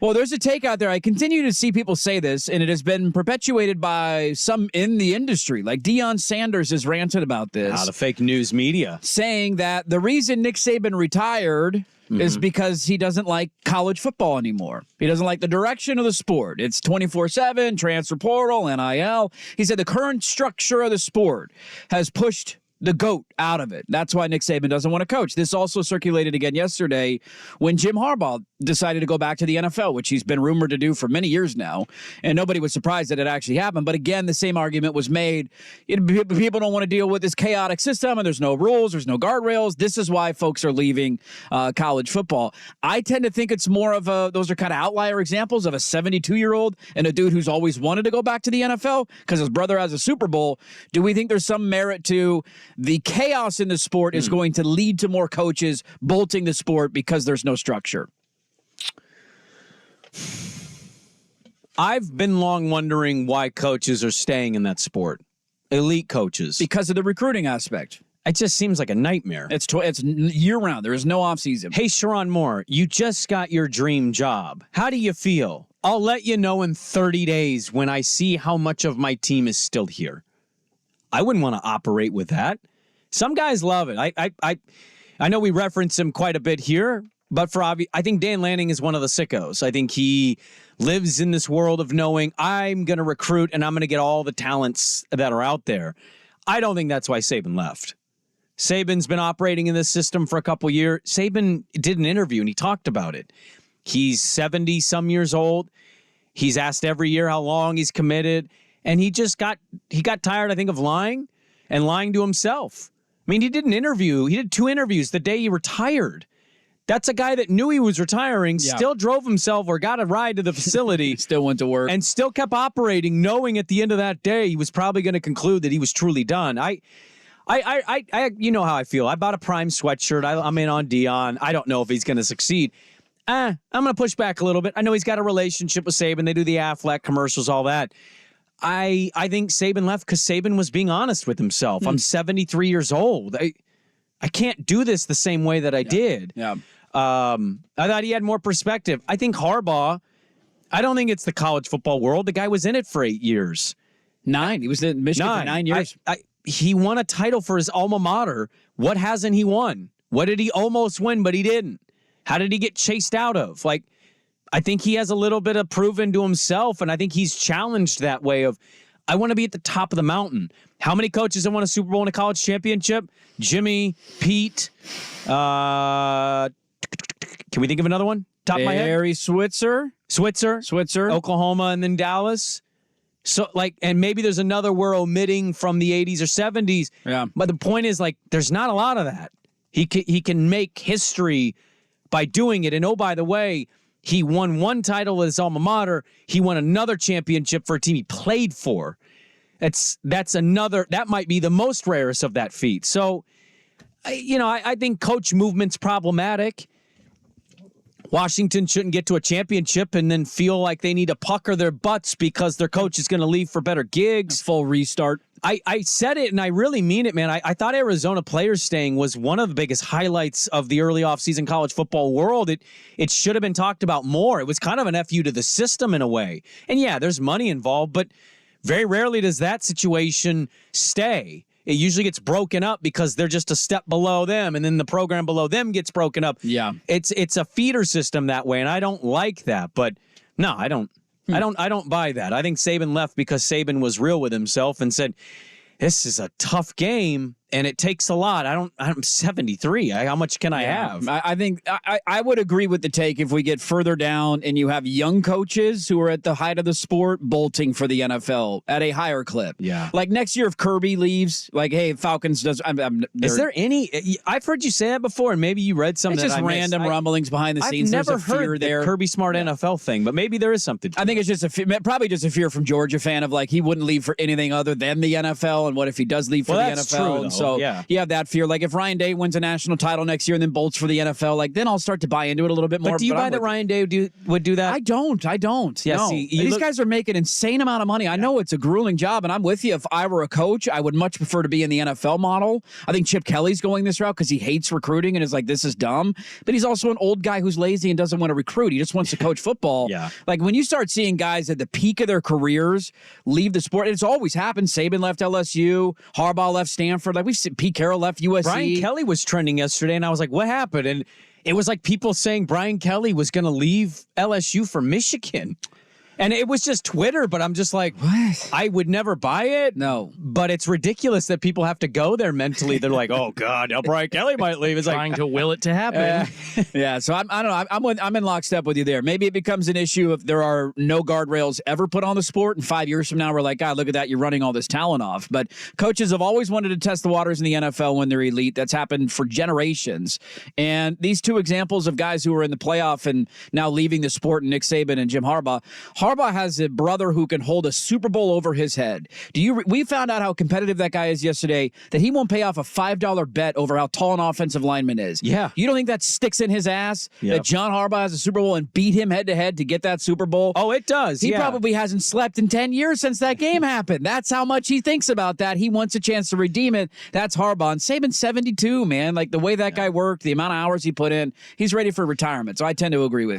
Well, there's a take out there. I continue to see people say this, and it has been perpetuated by some in the industry. Like Deion Sanders has ranted about this. The fake news media. Saying that the reason Nick Saban retired is because he doesn't like college football anymore. He doesn't like the direction of the sport. It's 24/7, transfer portal, NIL. He said the current structure of the sport has pushed the GOAT out of it. That's why Nick Saban doesn't want to coach. This also circulated again yesterday when Jim Harbaugh decided to go back to the NFL, which he's been rumored to do for many years now, and nobody was surprised that it actually happened. But again, the same argument was made. People don't want to deal with this chaotic system, and there's no rules, there's no guardrails. This is why folks are leaving college football. I tend to think it's more of those are kind of outlier examples of a 72-year-old and a dude who's always wanted to go back to the NFL because his brother has a Super Bowl. Do we think there's some merit to the chaos in the sport is going to lead to more coaches bolting the sport because there's no structure? I've been long wondering why coaches are staying in that sport. Elite coaches. Because of the recruiting aspect. It just seems like a nightmare. It's year-round. There is no offseason. Hey, Sharon Moore, you just got your dream job. How do you feel? I'll let you know in 30 days when I see how much of my team is still here. I wouldn't want to operate with that. Some guys love it. I know we reference him quite a bit here, but I think Dan Lanning is one of the sickos. I think he lives in this world of knowing I'm going to recruit and I'm going to get all the talents that are out there. I don't think that's why Saban left. Saban's been operating in this system for a couple years. Saban did an interview and he talked about it. He's 70-some years old. He's asked every year how long he's committed. And he got tired, I think, of lying and lying to himself. I mean, he did two interviews the day he retired. That's a guy that knew he was retiring, still drove himself or got a ride to the facility. Still went to work. And still kept operating, knowing at the end of that day he was probably going to conclude that he was truly done. I you know how I feel. I bought a Prime sweatshirt. I'm in on Deion. I don't know if he's going to succeed. I'm going to push back a little bit. I know he's got a relationship with Saban. They do the Affleck commercials, all that. I think Saban left because Saban was being honest with himself. I'm 73 years old. I can't do this the same way that I did. Yeah. I thought he had more perspective. I think Harbaugh, I don't think it's the college football world. The guy was in it for 8 years. 9. He was in Michigan for 9 years. He won a title for his alma mater. What hasn't he won? What did he almost win, but he didn't? How did he get chased out of? I think he has a little bit of proven to himself, and I think he's challenged that way of, I want to be at the top of the mountain. How many coaches have won a Super Bowl and a college championship? Jimmy, Pete, can we think of another one? Top of my head? Barry Switzer, Oklahoma, and then Dallas. So, and maybe there's another we're omitting from the 80s or 70s. Yeah. But the point is, there's not a lot of that. He can make history by doing it. And oh, by the way, he won one title at his alma mater. He won another championship for a team he played for. That might be the most rarest of that feat. So, I think coach movement's problematic. Washington shouldn't get to a championship and then feel like they need to pucker their butts because their coach is going to leave for better gigs. A full restart. I said it, and I really mean it, man. I thought Arizona players staying was one of the biggest highlights of the early offseason college football world. It should have been talked about more. It was kind of an FU to the system in a way. And yeah, there's money involved, but very rarely does that situation stay. It usually gets broken up because they're just a step below them, and then the program below them gets broken up. Yeah. It's a feeder system that way, and I don't like that. But no, I don't buy that. I think Saban left because Saban was real with himself and said, this is a tough game and it takes a lot. I'm 73. How much can I have? I think I would agree with the take if we get further down and you have young coaches who are at the height of the sport bolting for the NFL at a higher clip. Yeah. Like next year if Kirby leaves, hey, Falcons does. Is there any? I've heard you say that before, and maybe you read something. It's just random rumblings behind the scenes. I've never heard there. The Kirby Smart NFL thing, but maybe there is something. I think it's just probably a fear from Georgia fan of he wouldn't leave for anything other than the NFL, and what if he does leave for the NFL? True, and So yeah. you have that fear. Like if Ryan Day wins a national title next year and then bolts for the NFL, like then I'll start to buy into it a little bit more. But do you buy that Ryan Day would do that? I don't. Yeah, no. see, These guys are making insane amount of money. I know it's a grueling job, and I'm with you. If I were a coach, I would much prefer to be in the NFL model. I think Chip Kelly's going this route because he hates recruiting and is like, this is dumb. But he's also an old guy who's lazy and doesn't want to recruit. He just wants to coach football. Yeah. Like when you start seeing guys at the peak of their careers leave the sport, it's always happened. Saban left LSU, Harbaugh left Stanford. Like we've seen Pete Carroll left USC. Brian Kelly was trending yesterday, and I was like, what happened? And it was like people saying Brian Kelly was going to leave LSU for Michigan. And it was just Twitter, but I'm just like, What? I would never buy it. No. But it's ridiculous that people have to go there mentally. They're like, oh, God, now Brian Kelly might leave. It's Trying like, to will it to happen. Yeah, so I don't know. I'm in lockstep with you there. Maybe it becomes an issue if there are no guardrails ever put on the sport, and 5 years from now we're like, God, look at that, you're running all this talent off. But coaches have always wanted to test the waters in the NFL when they're elite. That's happened for generations. And these two examples of guys who are in the playoff and now leaving the sport, Nick Saban and Jim Harbaugh. Harbaugh has a brother who can hold a Super Bowl over his head. We found out how competitive that guy is yesterday, that he won't pay off a $5 bet over how tall an offensive lineman is. Yeah. You don't think that sticks in his ass Yep. that John Harbaugh has a Super Bowl and beat him head to head to get that Super Bowl? oh, it does. He yeah. probably hasn't slept in 10 years since that game happened. That's how much he thinks about that. He wants a chance to redeem it. That's Harbaugh. And Saban's 72, man. Like the way that guy worked, the amount of hours he put in, he's ready for retirement. So I tend to agree with you.